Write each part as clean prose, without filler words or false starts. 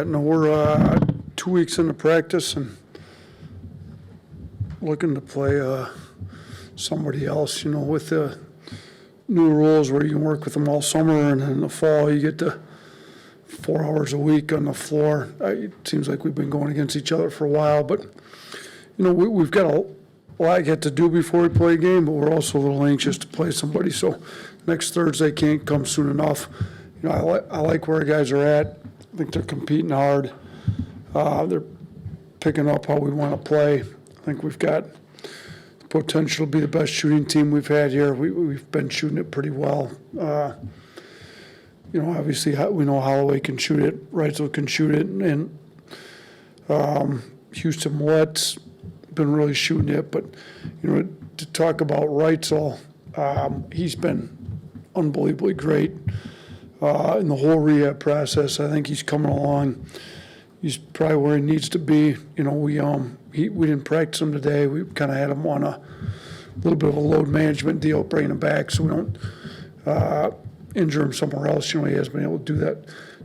Yeah, no, we're 2 weeks into practice and looking to play somebody else, with the new rules where you can work with them all summer, and then in the fall you get to 4 hours a week on the floor. It seems like we've been going against each other for a while, but, we've got a lot yet to do before we play a game, but we're also a little anxious to play somebody. So next Thursday can't come soon enough. I like where our guys are at. I think they're competing hard. They're picking up how we want to play. I think we've got the potential to be the best shooting team we've had here. We've been shooting it pretty well. Obviously we know Holloway can shoot it, Reitzel can shoot it, and Houston Millett's been really shooting it. But, to talk about Reitzel, he's been unbelievably great in the whole rehab process. I think he's coming along. He's probably where he needs to be. We didn't practice him today. We kind of had him on a little bit of a load management deal, bringing him back so we don't injure him somewhere else. He hasn't been able to do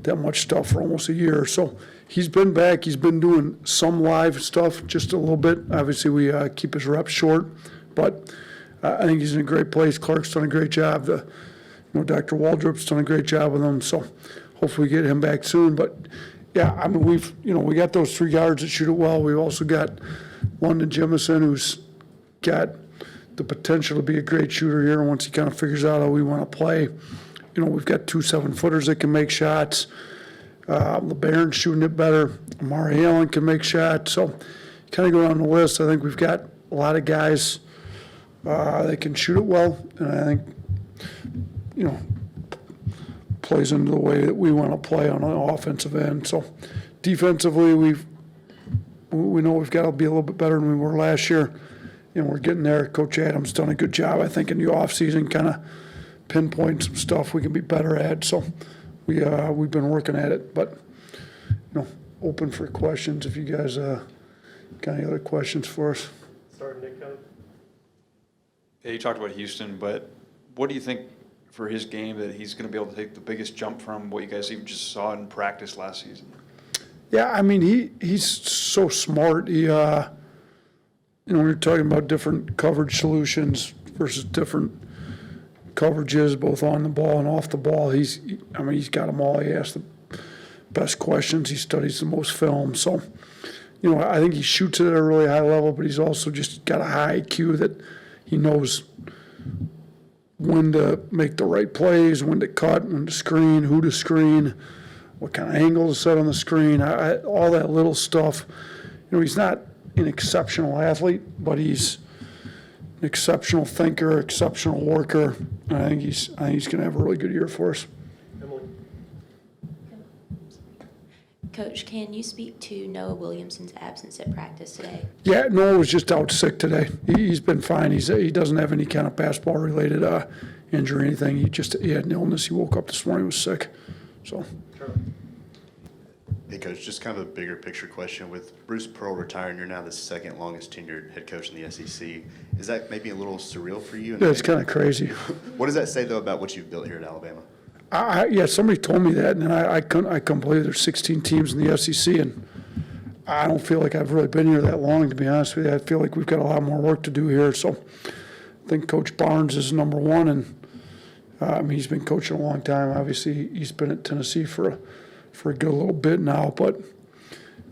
that much stuff for almost a year. So he's been back. He's been doing some live stuff, just a little bit. Obviously, we keep his reps short, but I think he's in a great place. Clark's done a great job. Dr. Waldrop's done a great job with him. So hopefully we get him back soon. But yeah, we got those 3 guards that shoot it well. We've also got London Jemison, who's got the potential to be a great shooter here once he kind of figures out how we want to play. We've got 2 7-footers that can make shots. LeBaron's shooting it better. Amari Allen can make shots. So kind of go down the list. I think we've got a lot of guys that can shoot it well. And I think, plays into the way that we want to play on an offensive end. So defensively, we know we've got to be a little bit better than we were last year, and we're getting there. Coach Adams done a good job, I think, in the offseason, kind of pinpoint some stuff we can be better at. So we've been working at it, but open for questions if you guys got any other questions for us. Start Nick Oats. Yeah, you talked about Houston, but what do you think for his game that he's going to be able to take the biggest jump from what you guys even just saw in practice last season? Yeah, he's so smart. He, when you're talking about different coverage solutions versus different coverages, both on the ball and off the ball, he's got them all. He asks the best questions. He studies the most film. So, I think he shoots it at a really high level, but he's also just got a high IQ that he knows when to make the right plays, when to cut, when to screen, who to screen, what kind of angle to set on the screen, all that little stuff. He's not an exceptional athlete, but he's an exceptional thinker, exceptional worker. And I think he's going to have a really good year for us. Emily. Coach, can you speak to Noah Williamson's absence at practice today? Yeah, Noah was just out sick today. He's been fine. He doesn't have any kind of basketball-related injury or anything. He had an illness. He woke up this morning, was sick. So. Hey, Coach, just kind of a bigger picture question. With Bruce Pearl retiring, you're now the second longest tenured head coach in the SEC. Is that maybe a little surreal for you? Yeah, it's kind of crazy. What does that say, though, about what you've built here at Alabama? Yeah, somebody told me that, and I couldn't believe there's 16 teams in the SEC, and I don't feel like I've really been here that long, to be honest with you. I feel like we've got a lot more work to do here. So I think Coach Barnes is number one, and he's been coaching a long time. Obviously, he's been at Tennessee for a good little bit now. But,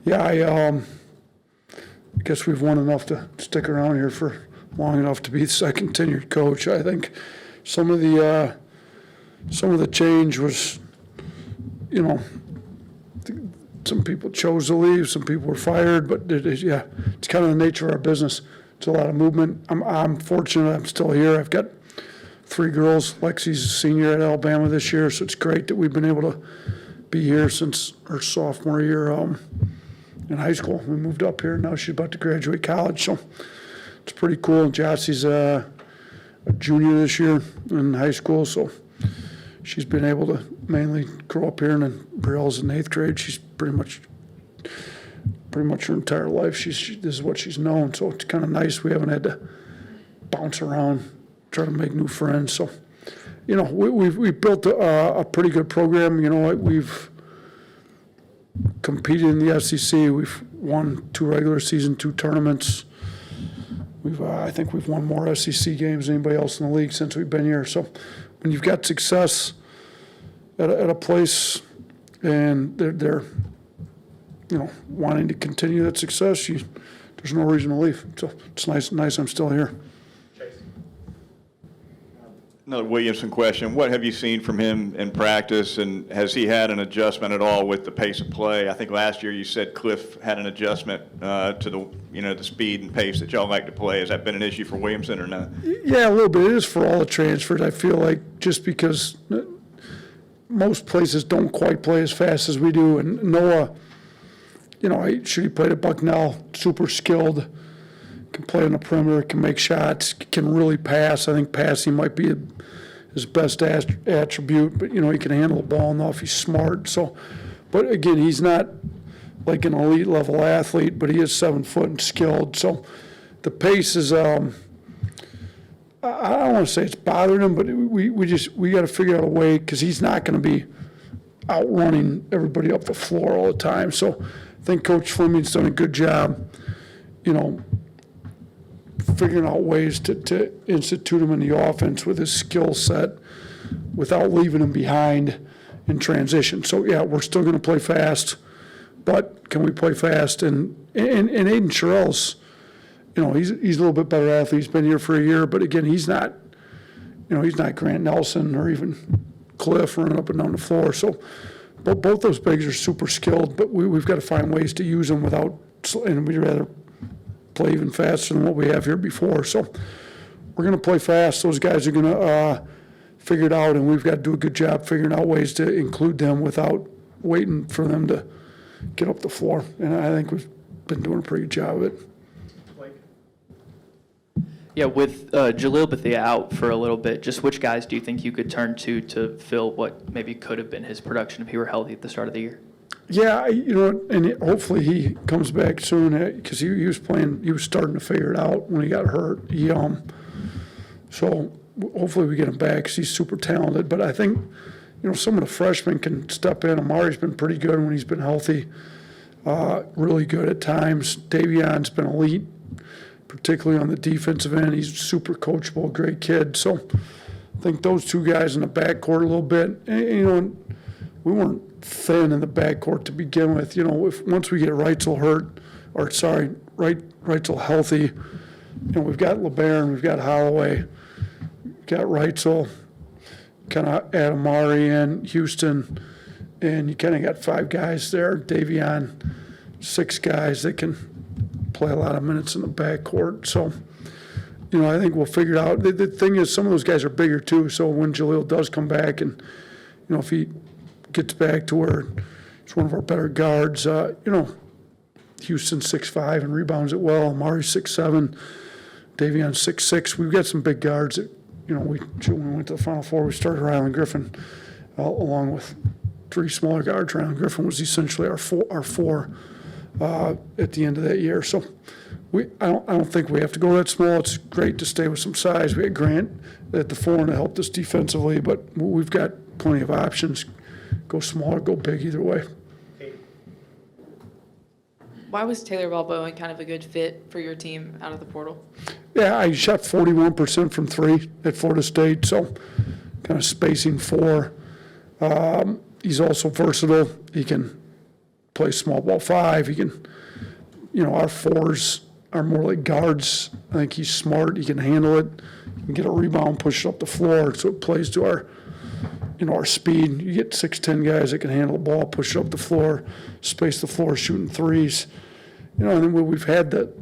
yeah, I guess we've won enough to stick around here for long enough to be the second tenured coach. I think some of the change was, some people chose to leave, some people were fired, but it's kind of the nature of our business. It's a lot of movement. I'm fortunate I'm still here. I've got 3 girls. Lexi's a senior at Alabama this year, so it's great that we've been able to be here since her sophomore year in high school. We moved up here. Now she's about to graduate college, so it's pretty cool. Jossie's a junior this year in high school, so she's been able to mainly grow up here, and then Brielle's in 8th grade. She's pretty much her entire life. This is what she's known, so it's kind of nice. We haven't had to bounce around, try to make new friends. So, we've built a pretty good program. We've competed in the SEC. We've won 2 regular season, 2 tournaments. I think we've won more SEC games than anybody else in the league since we've been here. So when you've got success at a place and they're wanting to continue that success, there's no reason to leave. So it's nice I'm still here. Another Williamson question. What have you seen from him in practice, and has he had an adjustment at all with the pace of play? I think last year you said Cliff had an adjustment to the speed and pace that y'all like to play. Has that been an issue for Williamson or not? Yeah, a little bit. It is for all the transfers. I feel like just because most places don't quite play as fast as we do, and Noah, he played at Bucknell, super skilled, can play on the perimeter, can make shots, can really pass. I think passing might be his best attribute, but, he can handle the ball enough. He's smart. So, but again, he's not like an elite level athlete, but he is 7 foot and skilled. So the pace is, I don't want to say it's bothering him, but we got to figure out a way, because he's not going to be outrunning everybody up the floor all the time. So I think Coach Fleming's done a good job, figuring out ways to institute him in the offense with his skill set without leaving him behind in transition. So, yeah, we're still going to play fast, but can we play fast? And Aiden Sherrill's, he's a little bit better athlete. He's been here for a year, but again, he's not Grant Nelson or even Cliff running up and down the floor. So, but both those bigs are super skilled, but we've got to find ways to use them without, and we'd rather play even faster than what we have here before. So we're going to play fast. Those guys are going to figure it out, and we've got to do a good job figuring out ways to include them without waiting for them to get up the floor. And I think we've been doing a pretty good job of it. Yeah, with Jalil Bethia out for a little bit, just which guys do you think you could turn to fill what maybe could have been his production if he were healthy at the start of the year? Yeah, and hopefully he comes back soon, because he was starting to figure it out when he got hurt. So hopefully we get him back, because he's super talented. But I think, some of the freshmen can step in. Amari's been pretty good when he's been healthy, really good at times. Davion's been elite, particularly on the defensive end. He's super coachable, great kid. So I think those 2 guys in the backcourt a little bit. And, we weren't thin in the backcourt to begin with. If once we get Reitzel Reitzel healthy, we've got LeBaron, we've got Holloway, we've got Reitzel, kind of add Amari in, Houston, and you kind of got 5 guys there. Davion, 6 guys that can play a lot of minutes in the backcourt. So, I think we'll figure it out. The thing is, some of those guys are bigger too. So when Jalil does come back, and if he gets back to where he's one of our better guards, Houston's 6'5" and rebounds it well. Amari's 6'7", Davion's 6'6". We've got some big guards that, when we went to the Final Four, we started Rylan Griffin along with 3 smaller guards. Rylan Griffin was essentially our four at the end of that year. So I don't think we have to go that small. It's great to stay with some size. We had Grant at the 4 that helped us defensively, but we've got plenty of options. Go small or go big, either way. Why was Taylor Balboa kind of a good fit for your team out of the portal? Yeah, I shot 41% from 3 at Florida State, so kind of spacing 4. He's also versatile. He can play small ball 5. He can, our 4s are more like guards. I think he's smart. He can handle it. He can get a rebound, push it up the floor, so it plays to our speed. You get 6'10" guys that can handle the ball, push it up the floor, space the floor, shooting 3s. And then we've had the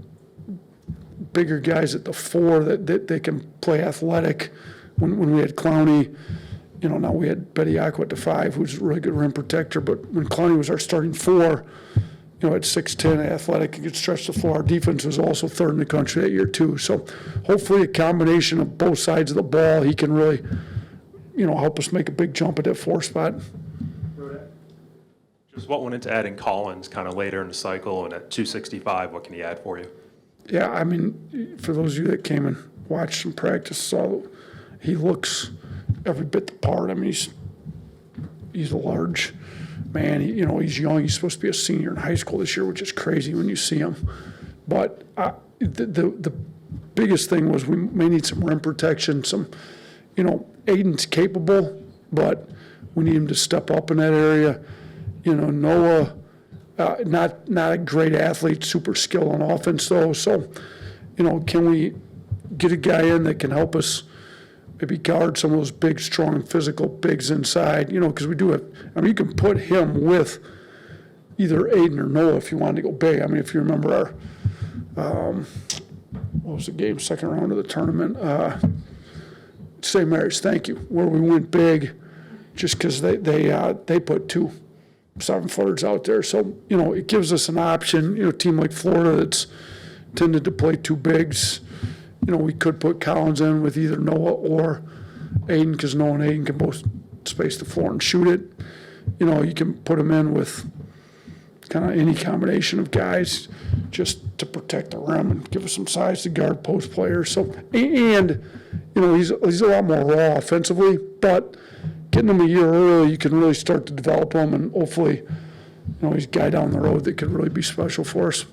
bigger guys at the 4 that they can play athletic. When we had Clowney, now we had Bediako at the 5, who's a really good rim protector. But when Clowney was our starting 4, at 6'10", athletic, and could stretch the floor. Our defense was also 3rd in the country that year too. So hopefully a combination of both sides of the ball, he can really help us make a big jump at that 4 spot. Just what went into adding Collins kind of later in the cycle, and at 265, what can he add for you? Yeah, I mean, for those of you that came and watched some practice, saw he looks every bit the part. I mean, he's a large man, he's young. He's supposed to be a senior in high school this year, which is crazy when you see him. But the biggest thing was we may need some rim protection. Aiden's capable, but we need him to step up in that area. Noah, not a great athlete, super skilled on offense though. So, can we get a guy in that can help us maybe guard some of those big, strong, physical bigs inside? Because we do have. You can put him with either Aiden or Noah if you wanted to go big. If you remember our, what was the game? Second round of the tournament. St. Mary's, thank you, where we went big, just because they put 2 7-footers out there. So, it gives us an option. A team like Florida that's tended to play 2 bigs, we could put Collins in with either Noah or Aiden, because Noah and Aiden can both space the floor and shoot it. You can put them in with kind of any combination of guys just to protect the rim and give us some size to guard post players. So, and he's a lot more raw offensively, but getting him a year early, you can really start to develop him, and hopefully, he's a guy down the road that could really be special for us.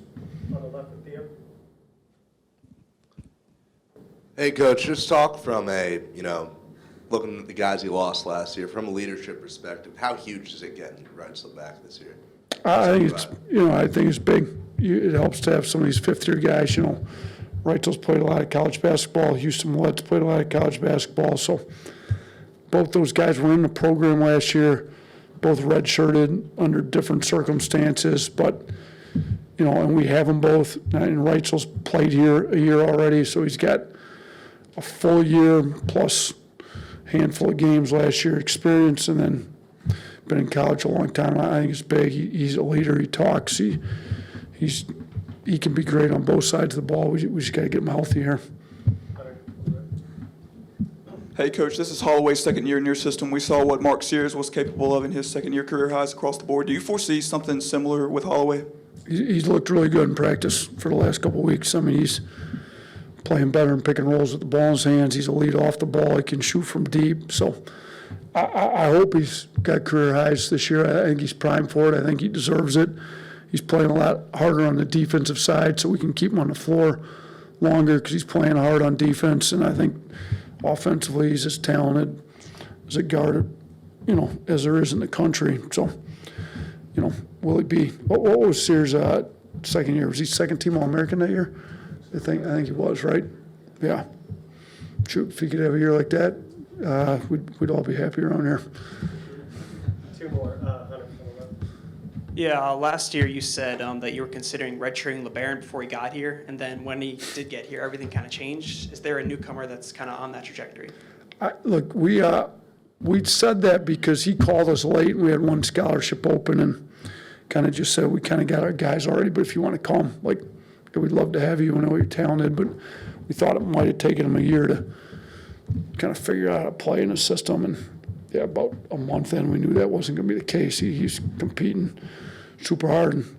Hey, Coach, just talk from looking at the guys he lost last year, from a leadership perspective, how huge does it get in Wrightsville back this year? I think it's big. It helps to have some of these fifth-year guys. Wrightsville's played a lot of college basketball. Houston Millett's played a lot of college basketball. So both those guys were in the program last year, both redshirted under different circumstances. But, and we have them both. And Wrightsville's played here a year already, so he's got a full year plus handful of games last year experience, and then been in college a long time. I think it's big. He's a leader. He talks. He can be great on both sides of the ball. We just got to get him healthy here. Hey, Coach, this is Holloway's second year in your system. We saw what Mark Sears was capable of in his second-year career highs across the board. Do you foresee something similar with Holloway? He's looked really good in practice for the last couple of weeks. He's playing better and picking rolls with the ball in his hands. He's a lead off the ball. He can shoot from deep. So I hope he's got career highs this year. I think he's primed for it. I think he deserves it. He's playing a lot harder on the defensive side, so we can keep him on the floor longer because he's playing hard on defense. And I think offensively, he's as talented as a guard, as there is in the country. So, will he be? What was Sears' second year? Was he second team All-American that year? I think he was, right? Yeah. Shoot, if he could have a year like that, we'd all be happy around here. 2 more. Yeah, last year you said that you were considering redshirting LeBaron before he got here, and then when he did get here, everything kind of changed. Is there a newcomer that's kind of on that trajectory? Look, we said that because he called us late, and we had one scholarship open, and kind of just said we kind of got our guys already, but if you want to come, we'd love to have you. I know you're talented, but we thought it might have taken him a year to kind of figure out how to play in the system, and about a month in, we knew that wasn't going to be the case. He's competing super hard, and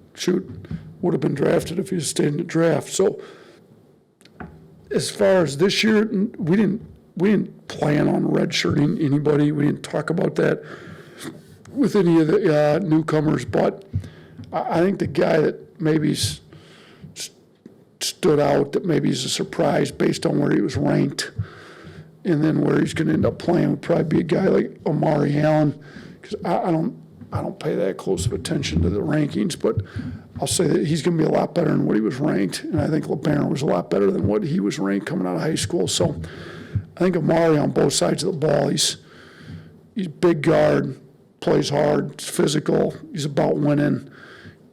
would have been drafted if he had stayed in the draft. So as far as this year, we didn't plan on redshirting anybody. We didn't talk about that with any of the newcomers, but I think the guy that maybe stood out, that maybe is a surprise based on where he was ranked and then where he's going to end up playing, would probably be a guy like Omari Allen, because I don't pay that close of attention to the rankings, but I'll say that he's going to be a lot better than what he was ranked, and I think LeBaron was a lot better than what he was ranked coming out of high school. So I think Omari on both sides of the ball, he's big guard, plays hard, he's physical, he's about winning,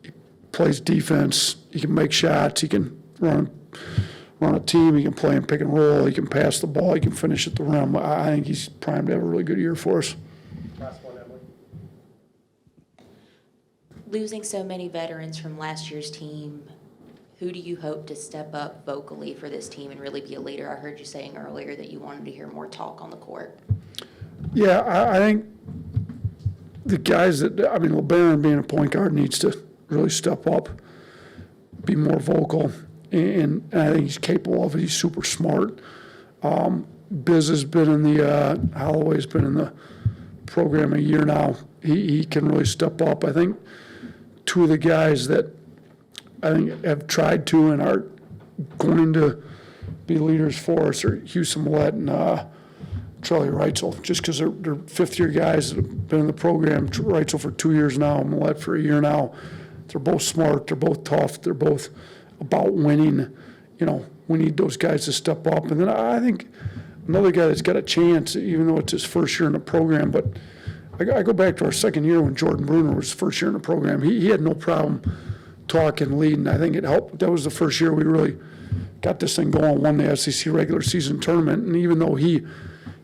he plays defense, he can make shots, he can run a team, he can play and pick and roll, he can pass the ball, he can finish at the rim. I think he's primed to have a really good year for us. Last one, Emily. Losing so many veterans from last year's team, who do you hope to step up vocally for this team and really be a leader? I heard you saying earlier that you wanted to hear more talk on the court. Yeah, I think the guys LeBaron being a point guard needs to really step up, be more vocal, and I think he's capable of it. He's super smart. Biz has been in the, Holloway's been in the program a year now. He can really step up. I think two of the guys that I think have tried to and are going to be leaders for us are Houston Millette and Charlie Reitzel, just because they're fifth-year guys that have been in the program. Reitzel for 2 years now, Millette for a year now. They're both smart. They're both tough. They're both about winning. You know, we need those guys to step up. And then I think another guy that's got a chance, even though it's his first year in the program, but I go back to our second year when Jordan Bruner was first year in the program. He had no problem talking, leading. I think it helped. That was the first year we really got this thing going, won the SEC regular season tournament. And even though he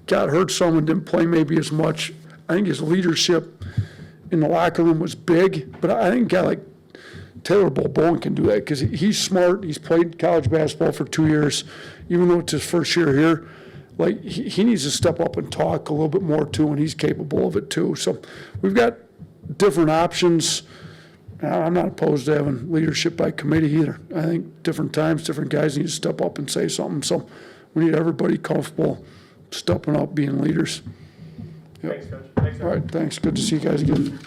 got hurt some and didn't play maybe as much, I think his leadership in the locker room was big. But I think a guy like Taylor Bowen can do that because he's smart. He's played college basketball for 2 years. Even though it's his first year here, like he needs to step up and talk a little bit more too, and he's capable of it too. So we've got different options. I'm not opposed to having leadership by committee either. I think different times, different guys need to step up and say something. So we need everybody comfortable stepping up, being leaders. Yep. Thanks, Coach. Thanks, All right, thanks. Good to see you guys again.